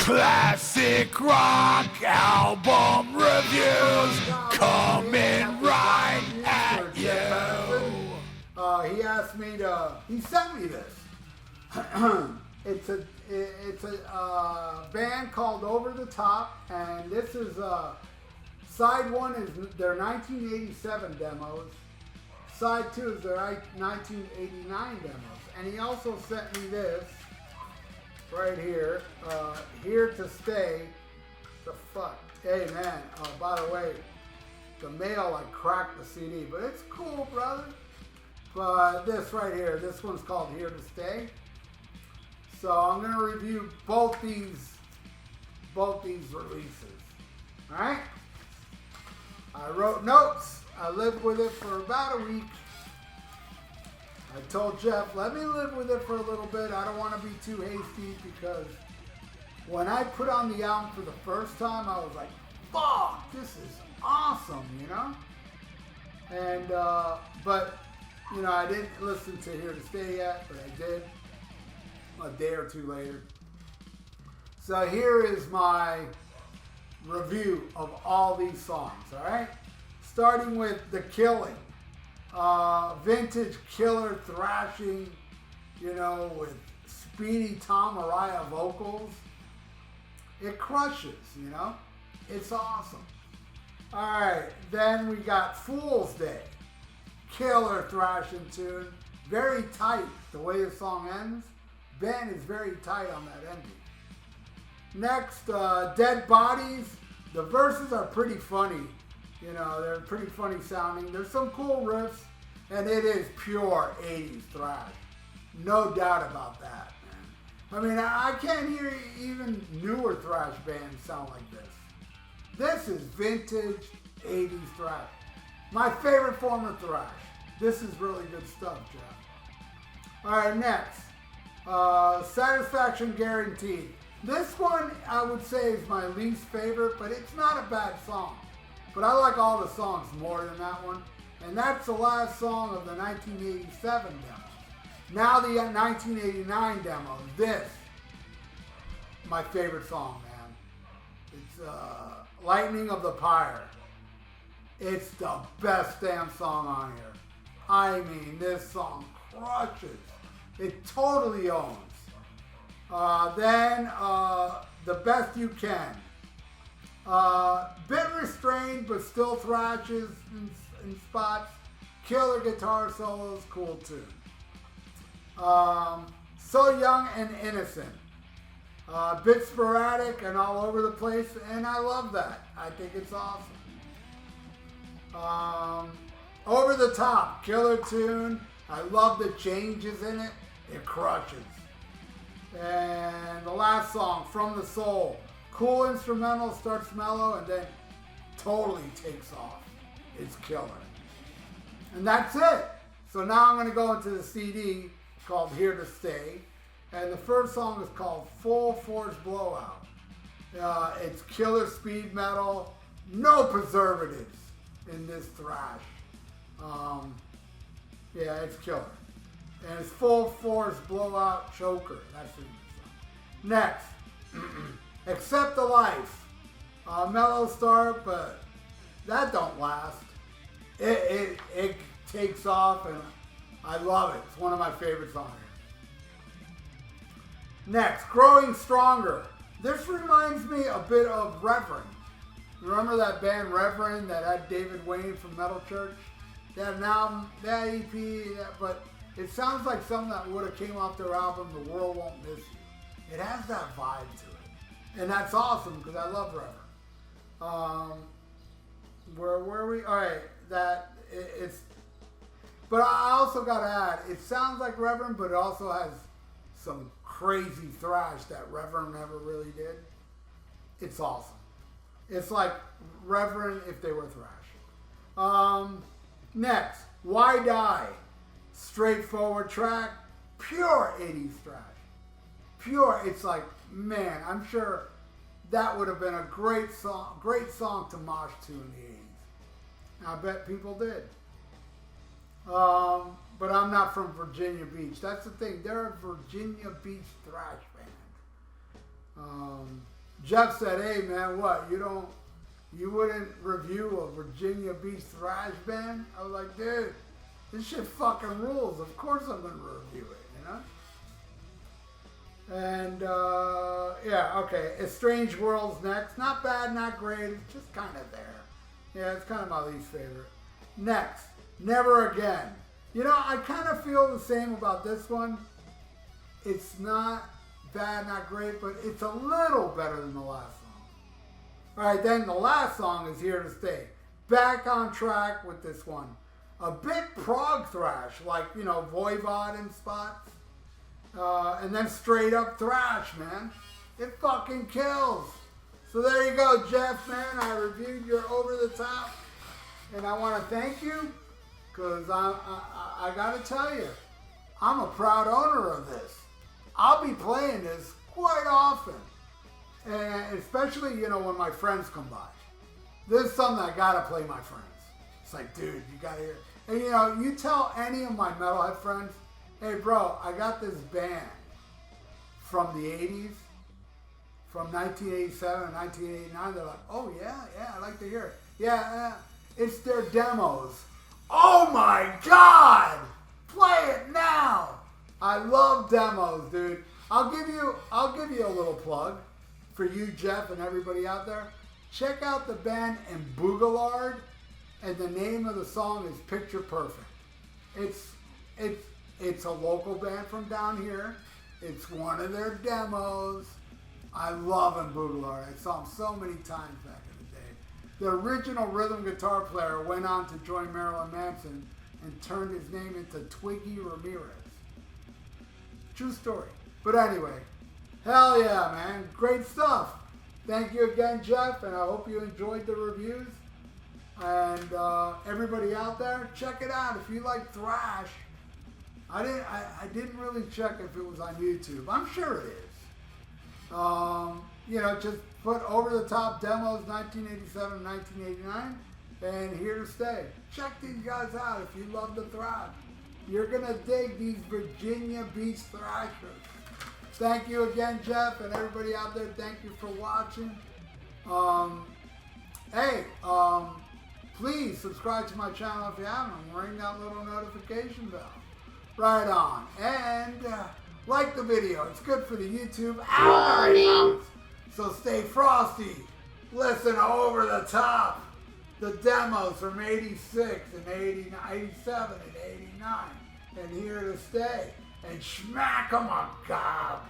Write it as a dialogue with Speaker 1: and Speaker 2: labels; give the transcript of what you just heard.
Speaker 1: Classic rock album reviews coming right at you.
Speaker 2: He asked me to. He sent me this. It's a band called Over the Top, and this is side one is their 1987 demos. Side two is their 1989 demos, and he also sent me this right here. Here to Stay. The fuck? Hey man. By the way, the mail like cracked the CD, but it's cool, brother. But this right here, this one's called Here to Stay. So I'm gonna review both these releases. All right. I wrote notes. I lived with it for about a week. I told Jeff, let me live with it for a little bit. I don't want to be too hasty because when I put on the album for the first time, I was like, fuck, this is awesome, you know? And, but, you know, I didn't listen to Here to Stay yet, but I did a day or two later. So here is my review of all these songs, all right? Starting with The Killing. Vintage killer thrashing, you know, with speedy Tom Araya vocals. It crushes, you know? It's awesome. All right, then we got Fool's Day. Killer thrashing tune. Very tight, the way the song ends. Ben is very tight on that ending. Next, Dead Bodies. The verses are pretty funny. You know, they're pretty funny sounding. There's some cool riffs, and it is pure 80s thrash. No doubt about that, man. I mean, I can't hear even newer thrash bands sound like this. This is vintage 80s thrash. My favorite form of thrash. This is really good stuff, Jeff. All right, next. Satisfaction Guaranteed. This one, I would say, is my least favorite, but it's not a bad song. But I like all the songs more than that one. And that's the last song of the 1987 demo. Now the 1989 demo. This, my favorite song, man. It's Lightning of the Pyre. It's the best damn song on here. I mean, this song crushes. It totally owns. Then The Best You Can. Bit restrained, but still thrashes in spots. Killer guitar solos, cool too. So Young and Innocent. Bit sporadic and all over the place, and I love that. I think it's awesome. Over the Top, killer tune. I love the changes in it. It crushes. And the last song, From the Soul. Cool instrumental, starts mellow, and then totally takes off. It's killer. And that's it. So now I'm going to go into the CD called Here to Stay. And the first song is called Full Force Blowout. It's killer speed metal. No preservatives in this thrash. Yeah, it's killer. And it's Full Force Blowout Choker. That's the song. Next. Accept the Life. Mellow start, but that don't last. It takes off, and I love it. It's one of my favorites on here. Next, Growing Stronger. This reminds me a bit of Reverend. Remember that band Reverend that had David Wayne from Metal Church? They had an album, that EP, but it sounds like something that would have came off their album, The World Won't Miss You. It has that vibe to it. And that's awesome because I love Reverend. Where were we? All right, it's. But I also gotta add, it sounds like Reverend, but it also has some crazy thrash that Reverend never really did. It's awesome. It's like Reverend if they were thrash. Next, Why Die? Straightforward track, pure 80s thrash. Pure, it's like, man, I'm sure that would have been a great song to mosh to in the 80s. I bet people did. But I'm not from Virginia Beach. That's the thing. They're a Virginia Beach thrash band. Jeff said, hey man, what, you wouldn't review a Virginia Beach thrash band? I was like, dude, this shit fucking rules. Of course I'm gonna review it, you know? And yeah, okay, Strange World's next. Not bad, not great, it's just kind of there. Yeah, it's kind of my least favorite. Next, Never Again. You know, I kind of feel the same about this one. It's not bad, not great, but it's a little better than the last song. All right, then the last song is Here to Stay. Back on track with this one. A bit prog thrash, like, you know, Voivod in spots. And then straight up thrash, man. It fucking kills. So there you go, Jeff, man. I reviewed your Over the Top. And I want to thank you, because I got to tell you, I'm a proud owner of this. I'll be playing this quite often. And especially, you know, when my friends come by. This is something I got to play my friends. It's like, dude, you got to hear. And, you know, you tell any of my metalhead friends, hey, bro, I got this band from the 80s, from 1987 and 1989. They're like, oh, yeah, I'd like to hear it. Yeah, it's their demos. Oh, my God! Play it now! I love demos, dude. I'll give you a little plug for you, Jeff, and everybody out there. Check out the band in Boogalard, and the name of the song is Picture Perfect. It's a local band from down here. It's one of their demos. I love them, Boogalard. I saw them so many times back in the day. The original rhythm guitar player went on to join Marilyn Manson and turned his name into Twiggy Ramirez. True story. But anyway, hell yeah, man. Great stuff. Thank you again, Jeff, and I hope you enjoyed the reviews. And everybody out there, check it out. If you like thrash, I didn't really check if it was on YouTube. I'm sure it is. You know, just put Over the Top Demos 1987, 1989, and Here to Stay. Check these guys out if you love the thrash. You're going to dig these Virginia Beach thrashers. Thank you again, Jeff, and everybody out there, thank you for watching. Please subscribe to my channel if you haven't, and ring that little notification bell. Right on. And like the video. It's good for the YouTube algorithm. So stay frosty. Listen to Over the Top. The demos from 86 and 87 and 89. And Here to Stay. And smack 'em a gob.